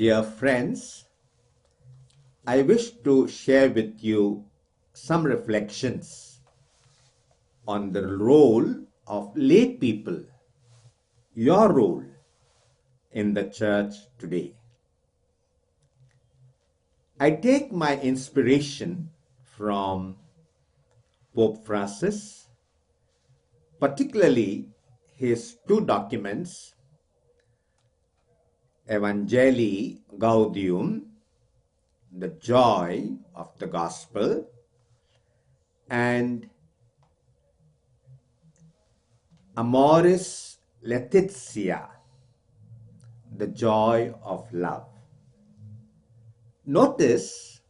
Dear friends, I wish to share with you some reflections on the role of lay people, your role in the church today. I take my inspiration from Pope Francis, particularly his two documents, Evangelii Gaudium, the joy of the gospel, and Amoris Laetitia, the joy of love. Notice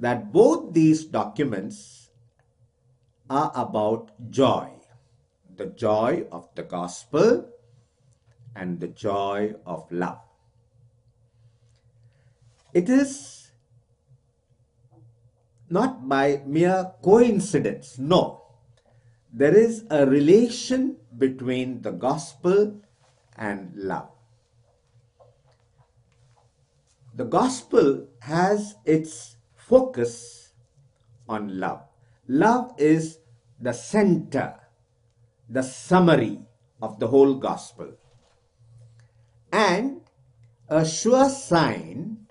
that both these documents are about joy, the joy of the gospel and the joy of love. It is not by mere coincidence, no. There is a relation between the gospel and love. The gospel has its focus on love. Love is the center, the summary of the whole gospel. And a sure sign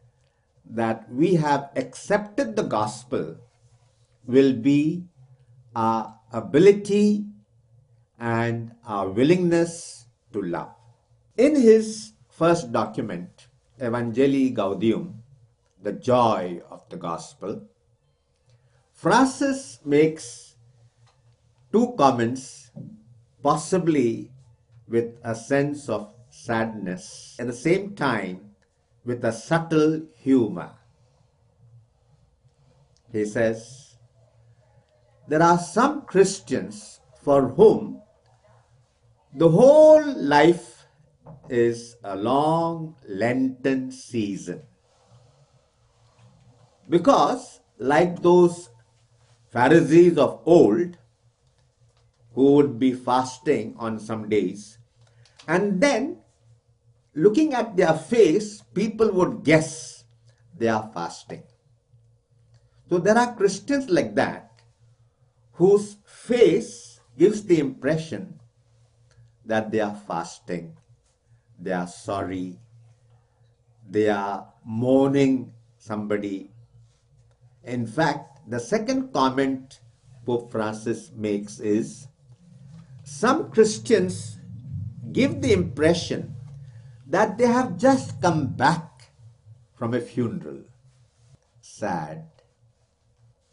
that we have accepted the gospel will be our ability and our willingness to love. In his first document, Evangelii Gaudium, the joy of the gospel, Francis makes two comments, possibly with a sense of sadness, at the same time with a subtle humor. He says, there are some Christians for whom the whole life is a long Lenten season. Because, like those Pharisees of old who would be fasting on some days, and then looking at their face, people would guess they are fasting. So there are Christians like that whose face gives the impression that they are fasting, they are sorry, they are mourning somebody. In fact, the second comment Pope Francis makes is, some Christians give the impression that they have just come back from a funeral. Sad,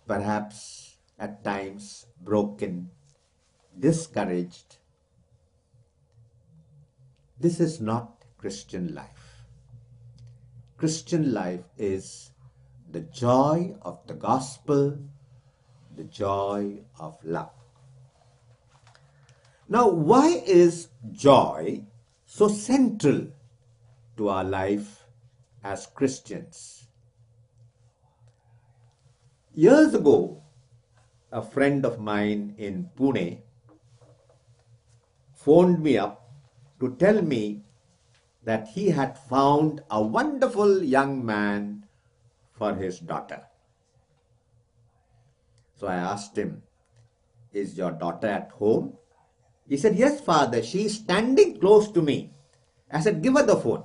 perhaps at times broken, discouraged. This is not Christian life. Christian life is the joy of the gospel, the joy of love. Now, why is joy so central to our life as Christians? Years ago, a friend of mine in Pune phoned me up to tell me that he had found a wonderful young man for his daughter. So I asked him, is your daughter at home? He said, yes, father, she is standing close to me. I said, give her the phone.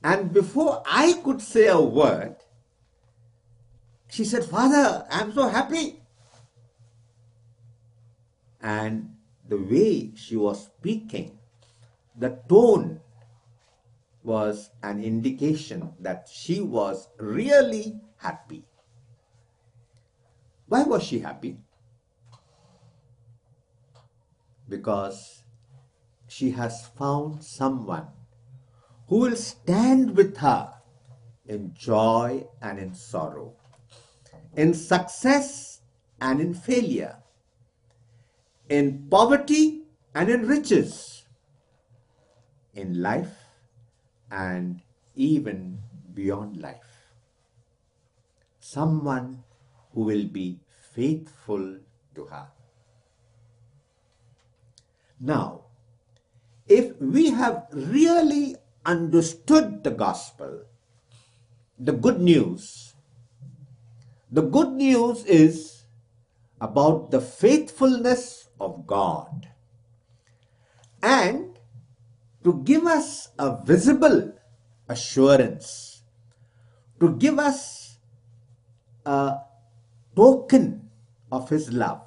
And before I could say a word, she said, father, I am so happy. And the way she was speaking, the tone was an indication that she was really happy. Why was she happy? Because she has found someone who will stand with her in joy and in sorrow, in success and in failure, in poverty and in riches, in life and even beyond life. Someone who will be faithful to her. Now, if we have really understood the gospel, the good news, the good news is about the faithfulness of God, and to give us a visible assurance, to give us a token of His love,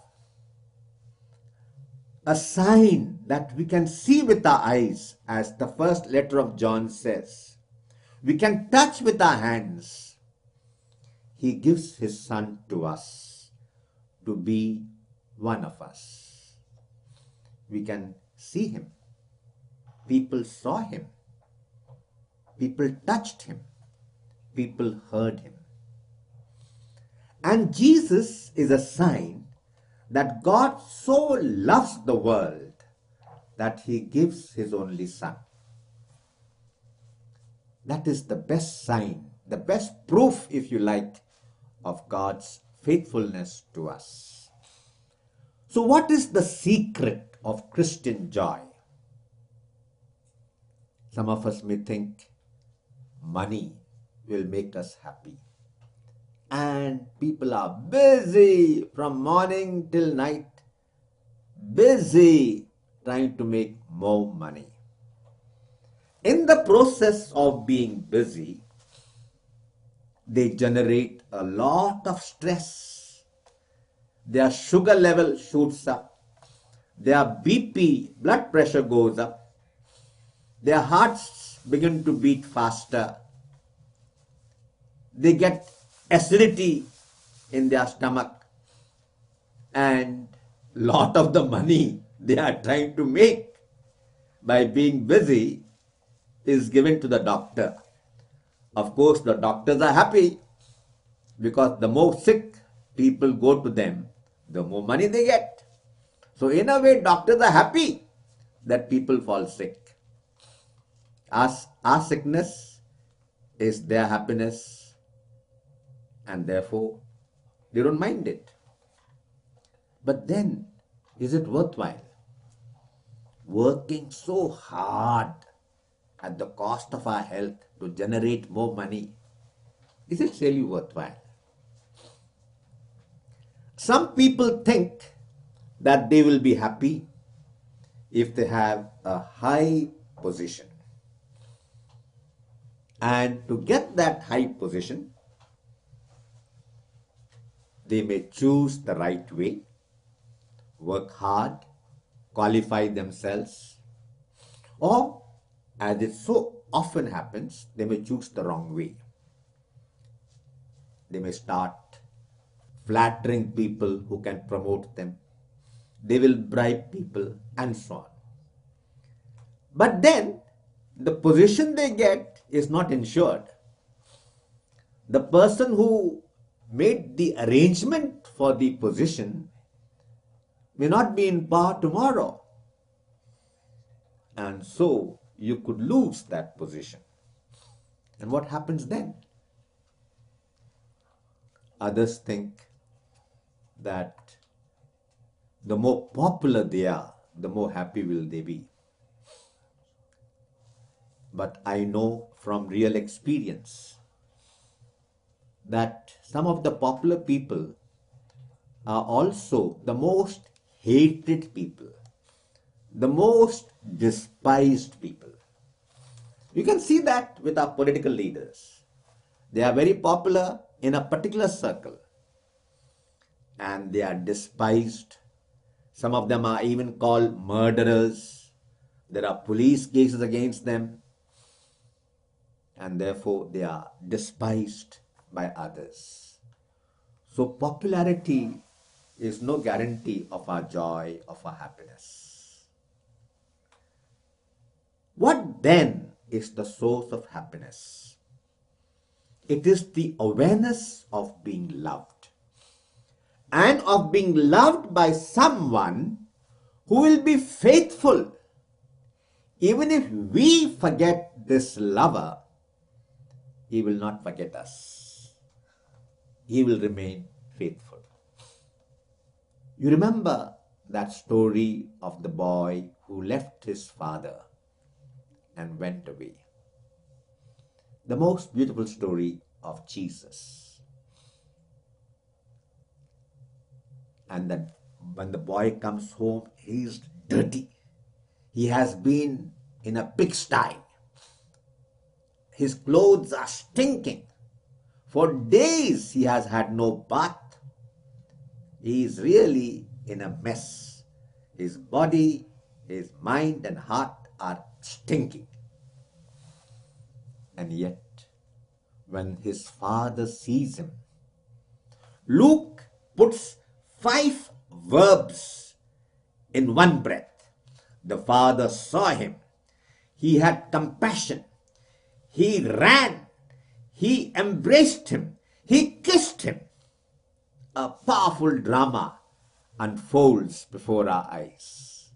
a sign that we can see with our eyes, as the first letter of John says. We can touch with our hands. He gives His Son to us to be one of us. We can see Him. People saw Him. People touched Him. People heard Him. And Jesus is a sign that God so loves the world that He gives His only Son. That is the best sign, the best proof, if you like, of God's faithfulness to us. So what is the secret of Christian joy? Some of us may think money will make us happy. And people are busy from morning till night, busy trying to make more money. In the process of being busy, they generate a lot of stress. Their sugar level shoots up. Their BP, blood pressure goes up. Their hearts begin to beat faster. They get acidity in their stomach. And lot of the money they are trying to make by being busy is given to the doctor. Of course, the doctors are happy because the more sick people go to them, the more money they get. So in a way, doctors are happy that people fall sick. Our sickness is their happiness, and therefore they don't mind it. But then, is it worthwhile? Working so hard at the cost of our health to generate more money, is it really worthwhile? Some people think that they will be happy if they have a high position. And to get that high position, they may choose the right way, work hard, qualify themselves, or, as it so often happens, they may choose the wrong way. They may start flattering people who can promote them. They will bribe people and so on. But then, the position they get is not ensured. The person who made the arrangement for the position may not be in power tomorrow. And so you could lose that position. And what happens then? Others think that the more popular they are, the more happy will they be. But I know from real experience that some of the popular people are also the most hated people, the most despised people. You can see that with our political leaders. They are very popular in a particular circle and they are despised. Some of them are even called murderers. There are police cases against them, and therefore they are despised by others. So popularity is no guarantee of our joy, of our happiness. What then is the source of happiness? It is the awareness of being loved, and of being loved by someone who will be faithful. Even if we forget this lover, he will not forget us. He will remain faithful. You remember that story of the boy who left his father and went away. the most beautiful story of Jesus. And then when the boy comes home, he's dirty. He has been in a pigsty. His clothes are stinking. For days he has had no bath. He is really in a mess. His body, his mind and heart are stinking. And yet, when his father sees him, Luke puts 5 verbs in one breath. The father saw him. He had compassion. He ran. He embraced him. He kissed him. A powerful drama unfolds before our eyes.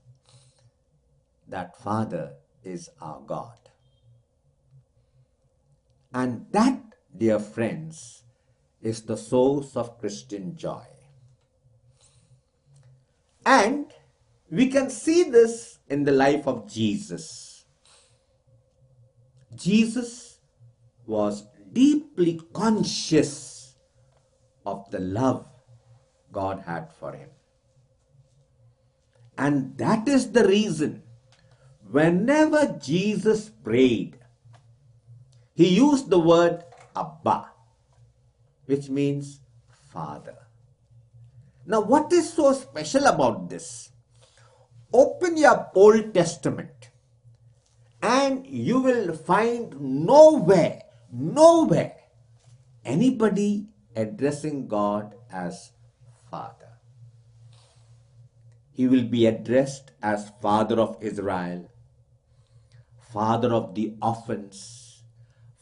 That Father is our God. And that, dear friends, is the source of Christian joy. And we can see this in the life of Jesus. Jesus was deeply conscious of the love God had for him. And that is the reason whenever Jesus prayed, he used the word Abba, which means Father. Now, what is so special about this? Open your Old Testament and you will find nowhere anybody addressing God as Father. He will be addressed as Father of Israel, Father of the orphans,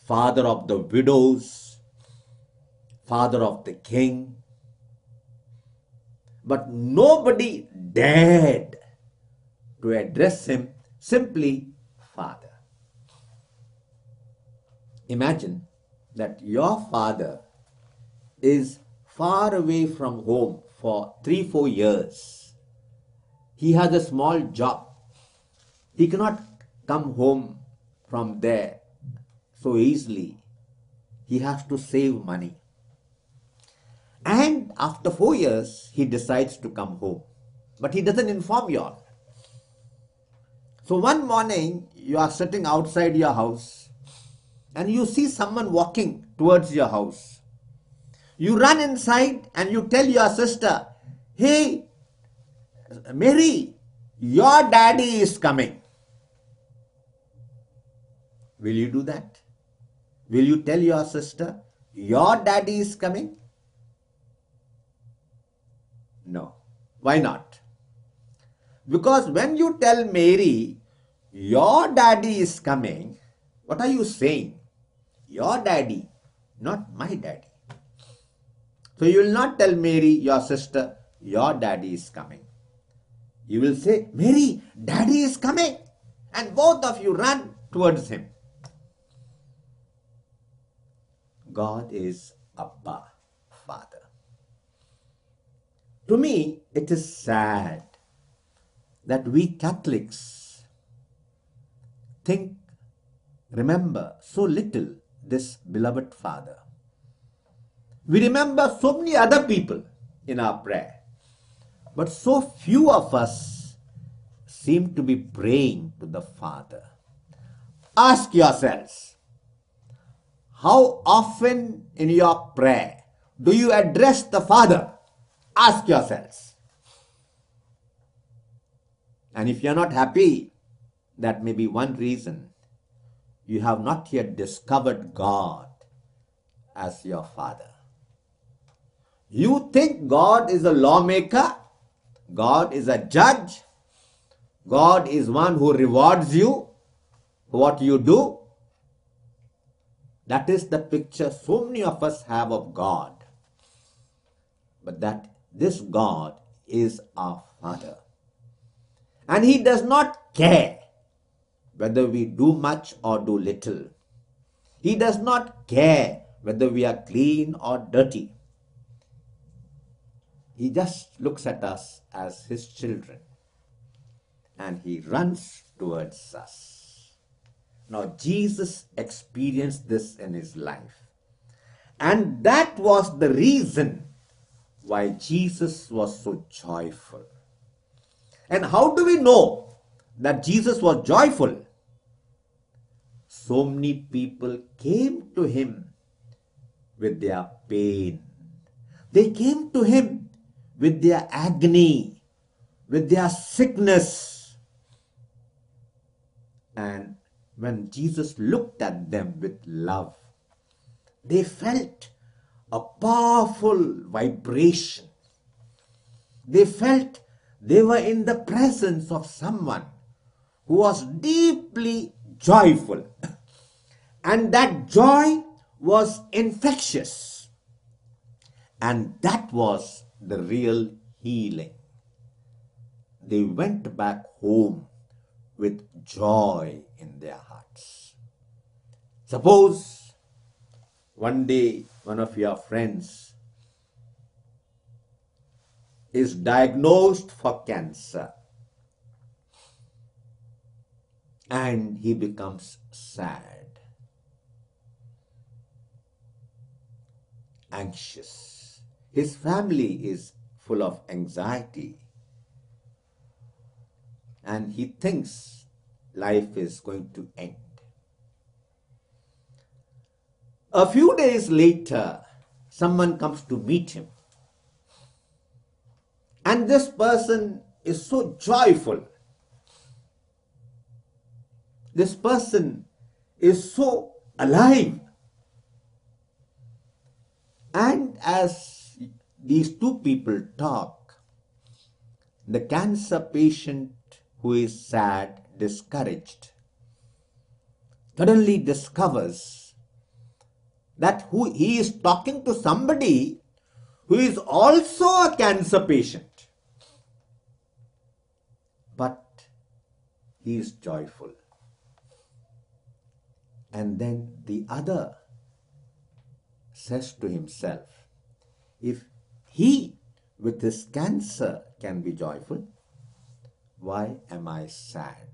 Father of the widows, Father of the king. But nobody dared to address him simply Father. Imagine that your father is far away from home for 3-4 years. He has a small job. He cannot come home from there so easily. He has to save money. And after 4 years, he decides to come home. But he doesn't inform you all. So one morning, you are sitting outside your house and you see someone walking towards your house. You run inside and you tell your sister, "Hey, Mary, your daddy is coming." Will you do that? Will you tell your sister, "Your daddy is coming"? No. Why not? Because when you tell Mary, "Your daddy is coming," what are you saying? Your daddy, not my daddy. So you will not tell Mary, your sister, "Your daddy is coming." You will say, "Mary, daddy is coming." And both of you run towards him. God is Abba, Father. To me, it is sad that we Catholics remember so little this beloved Father. We remember so many other people in our prayer, but so few of us seem to be praying to the Father. Ask yourselves, how often in your prayer do you address the Father? Ask yourselves. And if you are not happy, that may be one reason. You have not yet discovered God as your Father. You think God is a lawmaker, God is a judge, God is one who rewards you for what you do. That is the picture so many of us have of God. But that this God is our Father. And He does not care whether we do much or do little. He does not care whether we are clean or dirty. He just looks at us as His children and He runs towards us. Now, Jesus experienced this in his life. And that was the reason why Jesus was so joyful. And how do we know that Jesus was joyful? So many people came to him with their pain. They came to him with their agony, with their sickness. And when Jesus looked at them with love, they felt a powerful vibration. They felt they were in the presence of someone who was deeply joyful. And that joy was infectious. And that was the real healing. They went back home with joy in their hearts. Suppose one day one of your friends is diagnosed for cancer and he becomes sad, anxious. His family is full of anxiety and he thinks life is going to end. A few days later, someone comes to meet him. And this person is so joyful. This person is so alive. And as these two people talk, the cancer patient who is sad, discouraged, suddenly discovers that he is talking to somebody who is also a cancer patient. But he is joyful. And then the other says to himself, if he with his cancer can be joyful, why am I sad?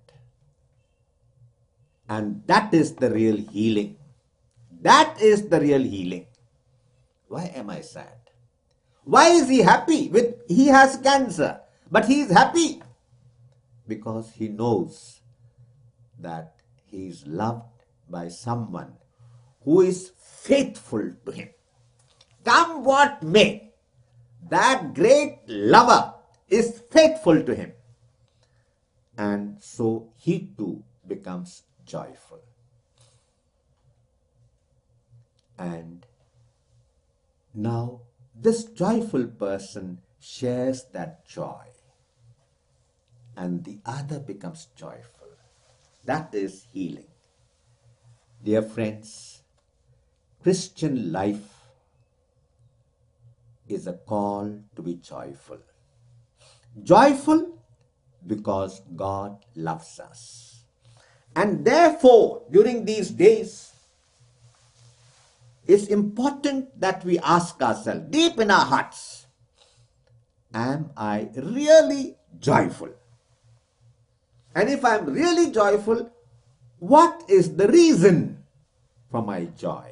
And that is the real healing. That is the real healing. Why am I sad? Why is he happy? He has cancer, but he is happy because he knows that he is loved by someone who is faithful to him. Come what may, that great lover is faithful to him. And so he too becomes joyful. And now this joyful person shares that joy. And the other becomes joyful. That is healing. Dear friends, Christian life is a call to be joyful. Joyful because God loves us. And therefore, during these days, it's important that we ask ourselves deep in our hearts, am I really joyful? And if I'm really joyful, what is the reason for my joy?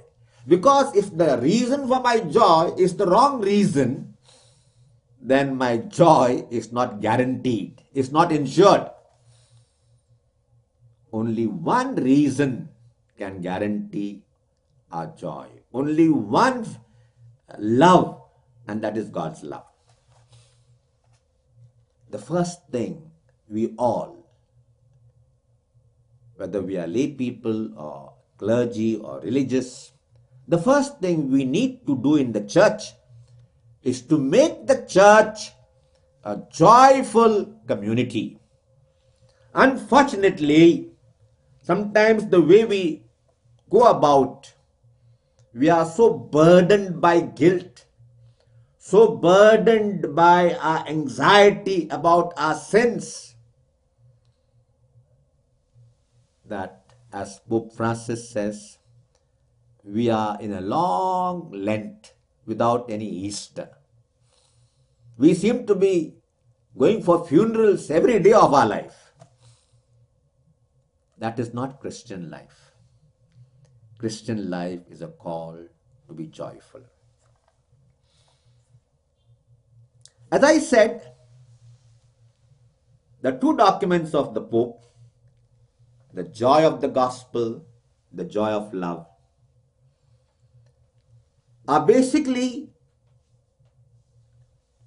Because if the reason for my joy is the wrong reason, then my joy is not guaranteed, it's not insured. Only one reason can guarantee our joy. Only one love, and that is God's love. The first thing we all, whether we are lay people or clergy or religious, the first thing we need to do in the church is to make the church a joyful community. Unfortunately, sometimes the way we go about, we are so burdened by guilt, so burdened by our anxiety about our sins, that as Pope Francis says, we are in a long Lent without any Easter. We seem to be going for funerals every day of our life. That is not Christian life. Christian life is a call to be joyful. As I said, the two documents of the Pope, the joy of the gospel, the joy of love, are basically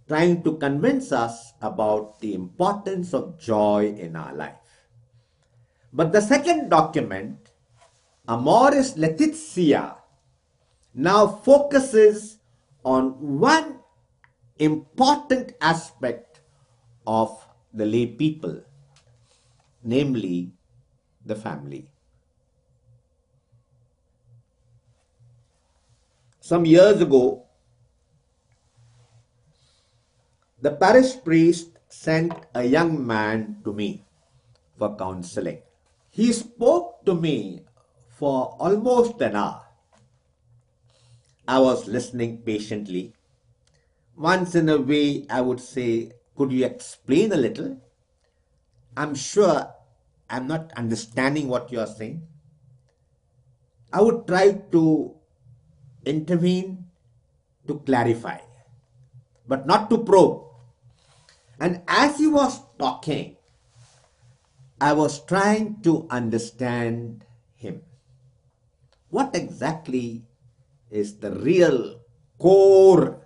trying to convince us about the importance of joy in our life. But the second document, Amoris Laetitia, now focuses on one important aspect of the lay people, namely the family. Some years ago, the parish priest sent a young man to me for counseling. He spoke to me for almost an hour. I was listening patiently. Once in a way, I would say, could you explain a little? I'm sure I'm not understanding what you are saying. I would try to intervene to clarify, but not to probe. And as he was talking, I was trying to understand him. What exactly is the real core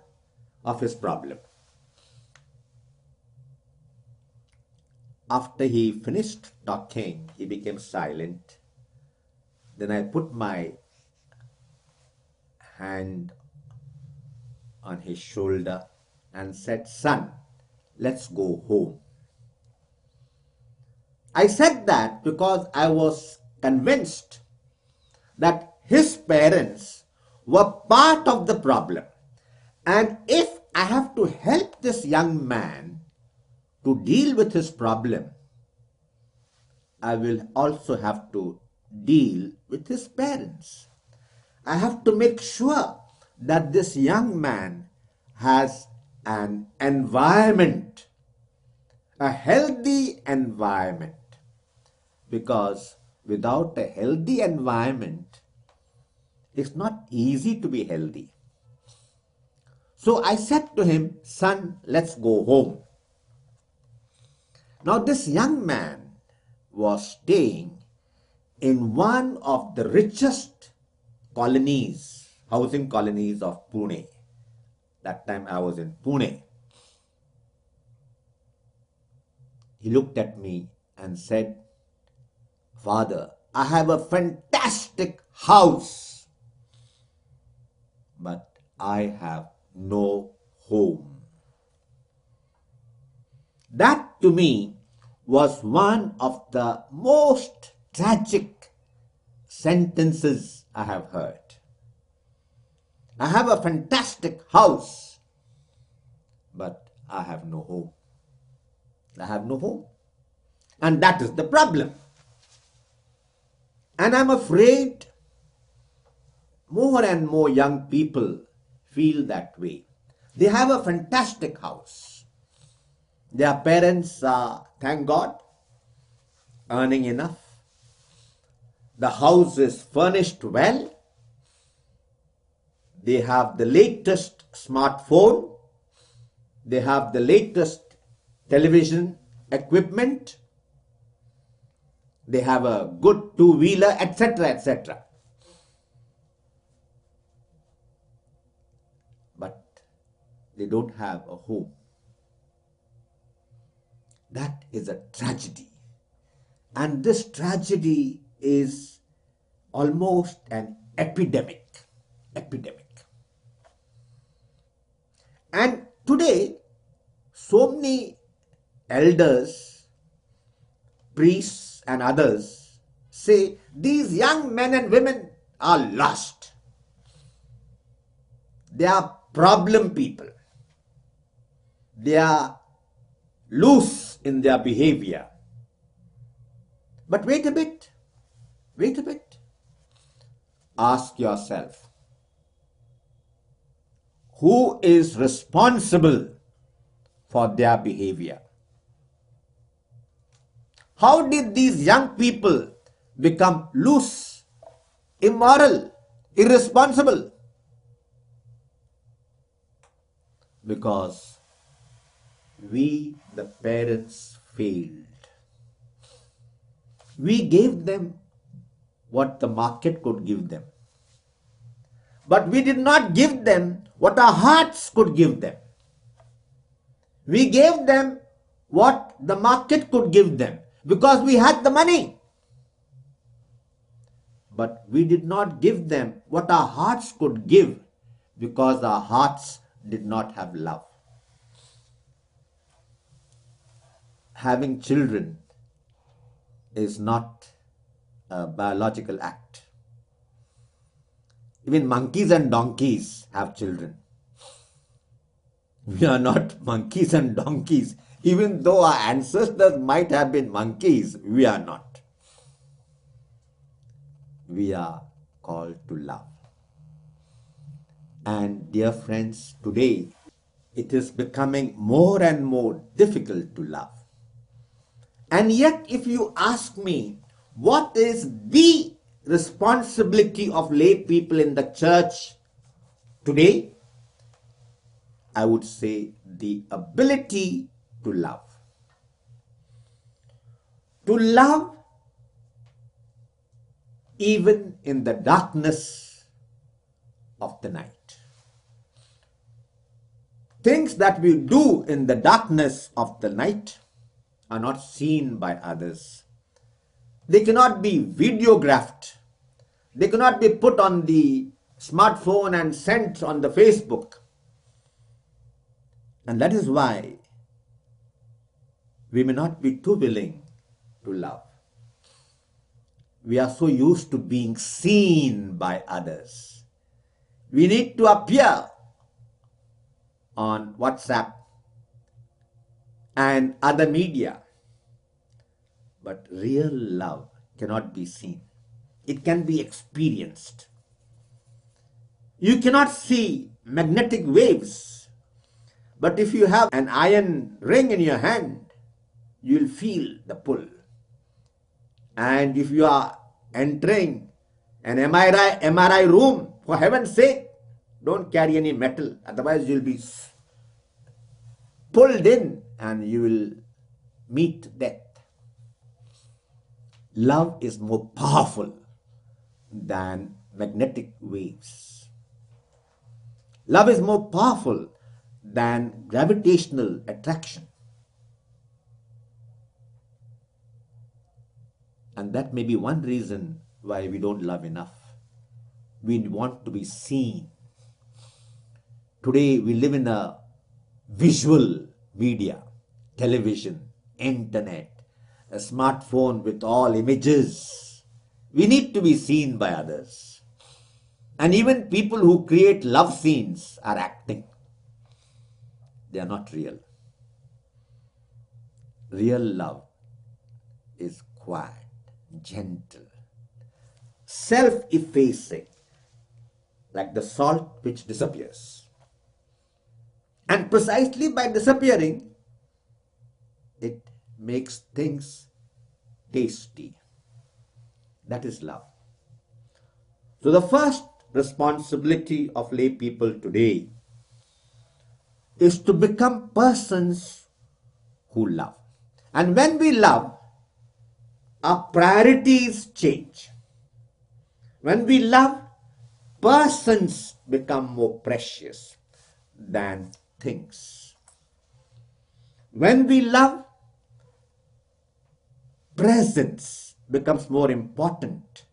of his problem? After he finished talking, he became silent. Then I put my hand on his shoulder and said, "Son, let's go home." I said that because I was convinced that his parents were part of the problem. And if I have to help this young man to deal with his problem, I will also have to deal with his parents. I have to make sure that this young man has an environment, a healthy environment. Because without a healthy environment, it's not easy to be healthy. So I said to him, "Son, let's go home." Now this young man was staying in one of the richest colonies, housing colonies of Pune. That time I was in Pune. He looked at me and said, "Father, I have a fantastic house, but I have no home." That to me was one of the most tragic sentences I have heard. I have a fantastic house, but I have no home. I have no home. And that is the problem. And I'm afraid more and more young people feel that way. They have a fantastic house. Their parents are, thank God, earning enough. The house is furnished well. They have the latest smartphone. They have the latest television equipment. They have a good two-wheeler, etc., etc. But they don't have a home. That is a tragedy. And this tragedy is almost an epidemic. And today, so many elders, priests and others say these young men and women are lost. They are problem people. They are loose in their behavior. But wait a bit. Ask yourself, who is responsible for their behavior? How did these young people become loose immoral, irresponsible, because we, the parents, failed. We gave them what the market could give them, but we did not give them what our hearts could give them. We gave them what the market could give them because we had the money. But we did not give them what our hearts could give because our hearts did not have love. Having children is not a biological act. Even monkeys and donkeys have children. We are not monkeys and donkeys. Even though our ancestors might have been monkeys, we are not. We are called to love. And dear friends, today it is becoming more and more difficult to love. And yet, if you ask me, what is the responsibility of lay people in the church today? I would say the ability to love. To love even in the darkness of the night. Things that we do in the darkness of the night are not seen by others. They cannot be videographed. They cannot be put on the smartphone and sent on the Facebook. And that is why we may not be too willing to love. We are so used to being seen by others. We need to appear on WhatsApp and other media. But real love cannot be seen. It can be experienced. You cannot see magnetic waves, but if you have an iron ring in your hand, you will feel the pull. And if you are entering an MRI room, for heaven's sake, don't carry any metal. Otherwise, you will be pulled in and you will meet death. Love is more powerful than magnetic waves. Love is more powerful than gravitational attraction. And that may be one reason why we don't love enough. We want to be seen. Today we live in a visual media, television, internet, a smartphone with all images. We need to be seen by others. And even people who create love scenes are acting. They are not real. Real love is quiet, gentle, self-effacing, like the salt which disappears. And precisely by disappearing, it makes things tasty. That is love. So the first responsibility of lay people today is to become persons who love. And when we love, our priorities change. When we love, persons become more precious than things. When we love, presence becomes more important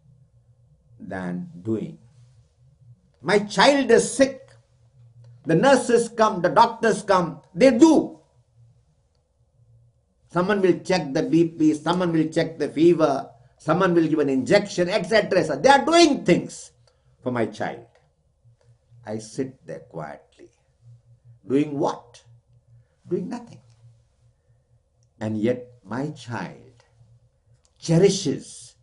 than doing. My child is sick. The nurses come, the doctors come, they do. Someone will check the BP, someone will check the fever, someone will give an injection, etc. So they are doing things for my child. I sit there quietly. Doing what? Doing nothing. And yet my child cherishes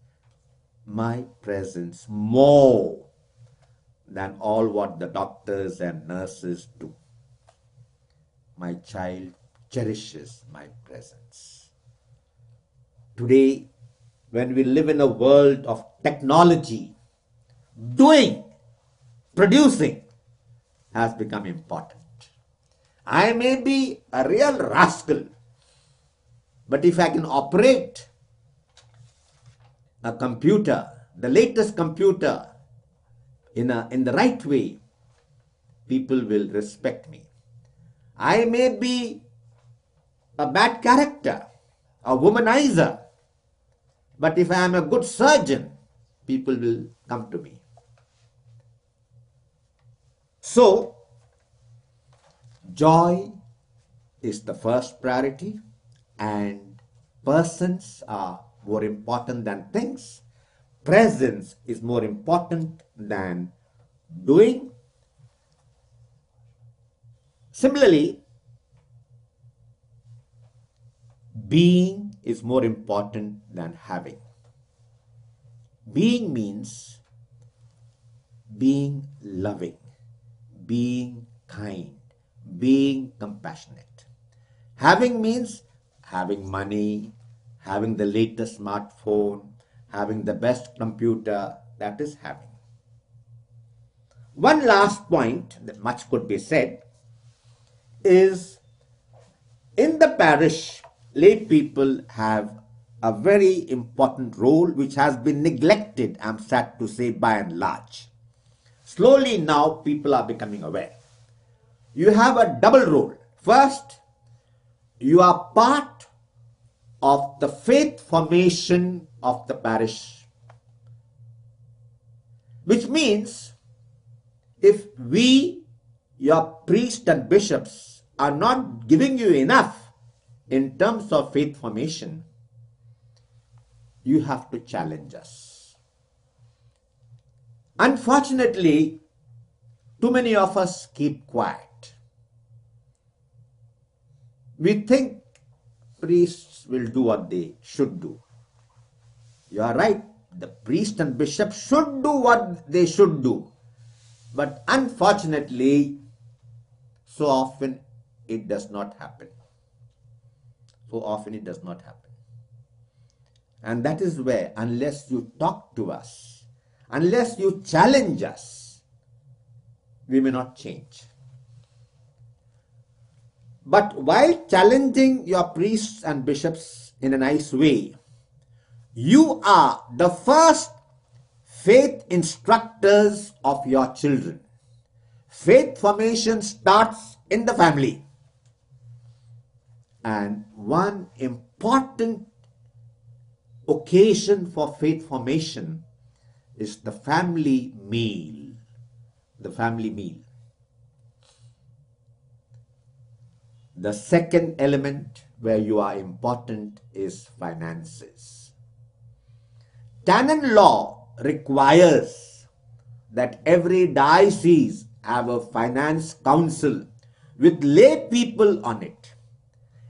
my presence more than all what the doctors and nurses do. My child cherishes my presence. Today, when we live in a world of technology, doing, producing has become important. I may be a real rascal, but if I can operate a computer, the latest computer, in the right way, people will respect me. I may be a bad character, a womanizer, but if I am a good surgeon, people will come to me. So, joy is the first priority, and persons are more important than things. Presence is more important than doing. Similarly, being is more important than having. Being means being loving, being kind, being compassionate. Having means having money, having the latest smartphone, having the best computer. That is having. One last point that much could be said is, in the parish, lay people have a very important role which has been neglected, I'm sad to say, by and large. Slowly now people are becoming aware. You have a double role. First, you are part of the faith formation of the parish, which means if we, your priests and bishops, are not giving you enough in terms of faith formation, you have to challenge us. Unfortunately, too many of us keep quiet. We think priests will do what they should do. You are right. The priest and bishop should do what they should do. But unfortunately, so often it does not happen. So often it does not happen. And that is where, unless you talk to us, unless you challenge us, we may not change. But while challenging your priests and bishops in a nice way, you are the first faith instructors of your children. Faith formation starts in the family. And one important occasion for faith formation is the family meal. The family meal. The second element where you are important is finances. Canon law requires that every diocese have a finance council with lay people on it.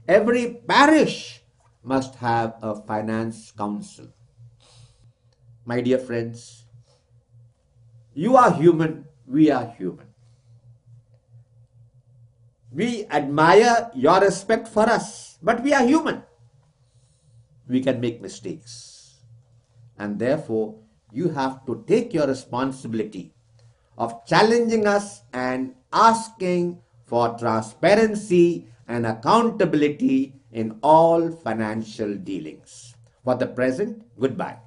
Every parish must have a finance council. My dear friends, you are human, we are human. We admire your respect for us, but we are human. We can make mistakes. And therefore, you have to take your responsibility of challenging us and asking for transparency and accountability in all financial dealings. For the present, goodbye.